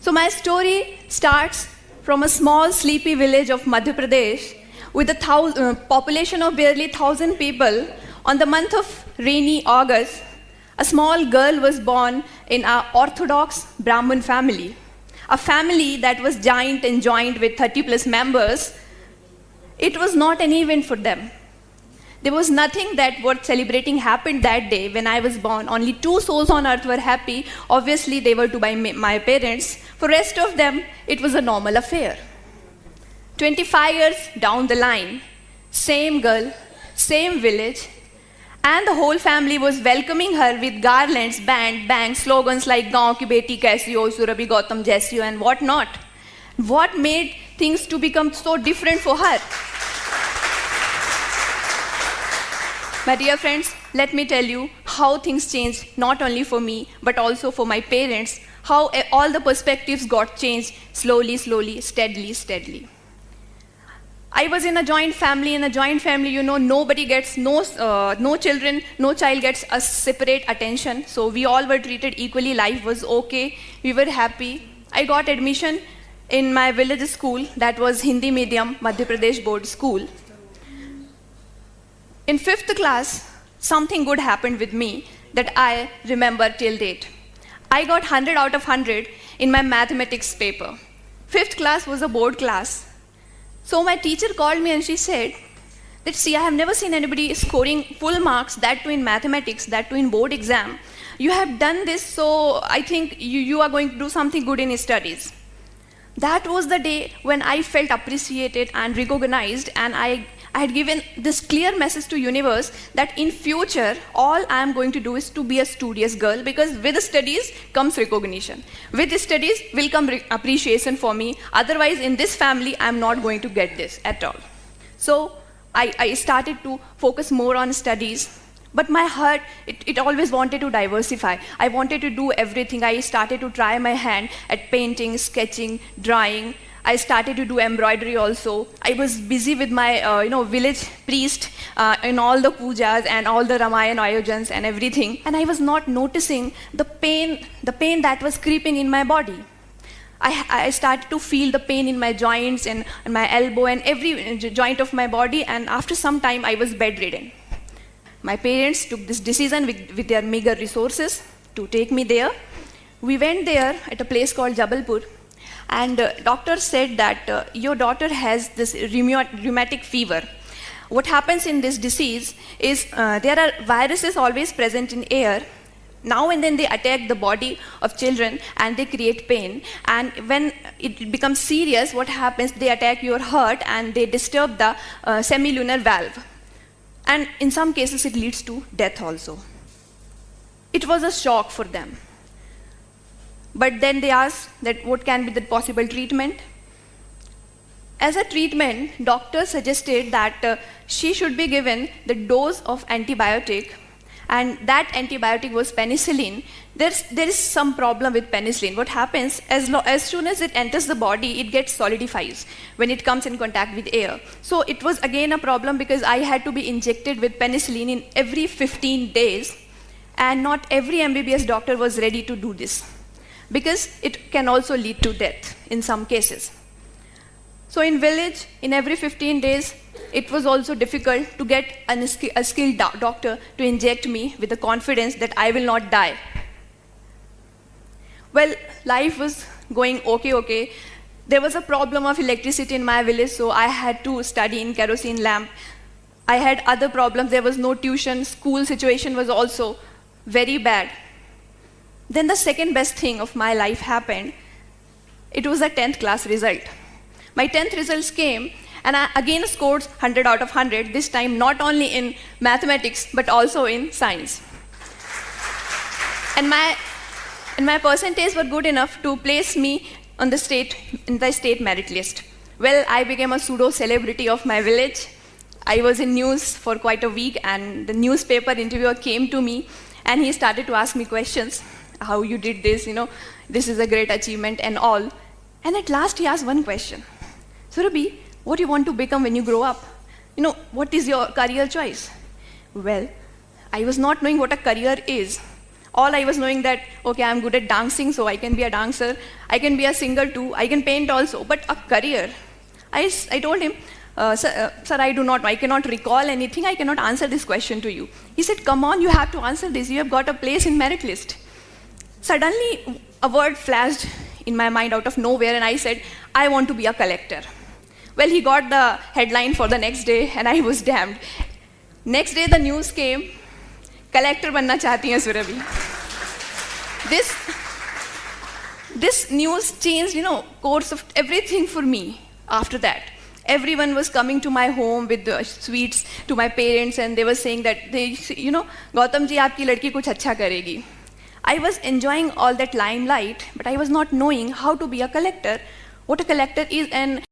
So my story starts from a small sleepy village of Madhya Pradesh with a population of barely 1,000 people. On the month of rainy August, a small girl was born in an orthodox Brahmin family, a family that was giant and joined with 30 plus members. It was not an event for them. There was nothing that worth celebrating happened that day when I was born. Only 2 souls on earth were happy. Obviously, they were to my parents. For rest of them, it was a normal affair. 25 years down the line, same girl, same village, and the whole family was welcoming her with garlands, bang, slogans like "Gaon ki beti kaisi ho, Surabhi Gautam jaisi ho," and whatnot. What made things to become so different for her? My dear friends, let me tell you how things changed, not only for me, but also for my parents, how all the perspectives got changed slowly, steadily. I was in a joint family. In a joint family, nobody gets, no child gets a separate attention. So we all were treated equally. Life was okay. We were happy. I got admission in my village school, that was Hindi medium, Madhya Pradesh board school. In 5th class, something good happened with me that I remember till date. I got 100 out of 100 in my mathematics paper. 5th class was a board class. So my teacher called me and she said that, see, I have never seen anybody scoring full marks, that too in mathematics, that too in board exam. You have done this, so I think you are going to do something good in studies. That was the day when I felt appreciated and recognized, and I had given this clear message to universe that in future, all I am going to do is to be a studious girl, because with studies comes recognition. With studies will come appreciation for me. Otherwise, in this family, I am not going to get this at all. So I started to focus more on studies. But my heart, it always wanted to diversify. I wanted to do everything. I started to try my hand at painting, sketching, drawing. I started to do embroidery also. I was busy with my village priest in all the pujas and all the Ramayana ayojans and everything. And I was not noticing the pain that was creeping in my body. I started to feel the pain in my joints and my elbow and every joint of my body. And after some time, I was bedridden. My parents took this decision with their meager resources to take me there. We went there at a place called Jabalpur, and doctor said that your daughter has this rheumatic fever. What happens in this disease is there are viruses always present in air. Now and then they attack the body of children and they create pain. And when it becomes serious, what happens? They attack your heart and they disturb the semilunar valve. And in some cases, it leads to death also. It was a shock for them. But then they asked that what can be the possible treatment. As a treatment, doctor suggested that she should be given the dose of antibiotic, and that antibiotic was penicillin. There is some problem with penicillin. What happens, as soon as it enters the body, it gets solidifies when it comes in contact with air. So it was again a problem because I had to be injected with penicillin in every 15 days, and not every MBBS doctor was ready to do this, because it can also lead to death in some cases. So in village, in every 15 days, it was also difficult to get a skilled doctor to inject me with the confidence that I will not die. Well, life was going okay. There was a problem of electricity in my village, so I had to study in kerosene lamp. I had other problems. There was no tuition. School situation was also very bad. Then the second best thing of my life happened. It was a 10th class result. My 10th results came, and I again scored 100 out of 100, this time not only in mathematics, but also in science. And my percentage were good enough to place me in the state merit list. Well, I became a pseudo-celebrity of my village. I was in news for quite a week, and the newspaper interviewer came to me, and he started to ask me questions. How you did this, this is a great achievement and all. And at last he asked one question. Surabhi, what do you want to become when you grow up? What is your career choice? Well, I was not knowing what a career is. all I was knowing that, okay, I'm good at dancing, so I can be a dancer. I can be a singer too. I can paint also. But a career, I told him, sir, I cannot recall anything. I cannot answer this question to you. He said, come on, you have to answer this. You have got a place in merit list. Suddenly, a word flashed in my mind out of nowhere, and I said, I want to be a collector. Well, he got the headline for the next day, and I was damned. Next day, the news came, collector banna chahti hain Surabhi. This news changed, course of everything for me after that. Everyone was coming to my home with the sweets to my parents, and they were saying that, Gautam ji, aapki ladki kuch acha karegi. I was enjoying all that limelight, but I was not knowing how to be a collector, what a collector is, and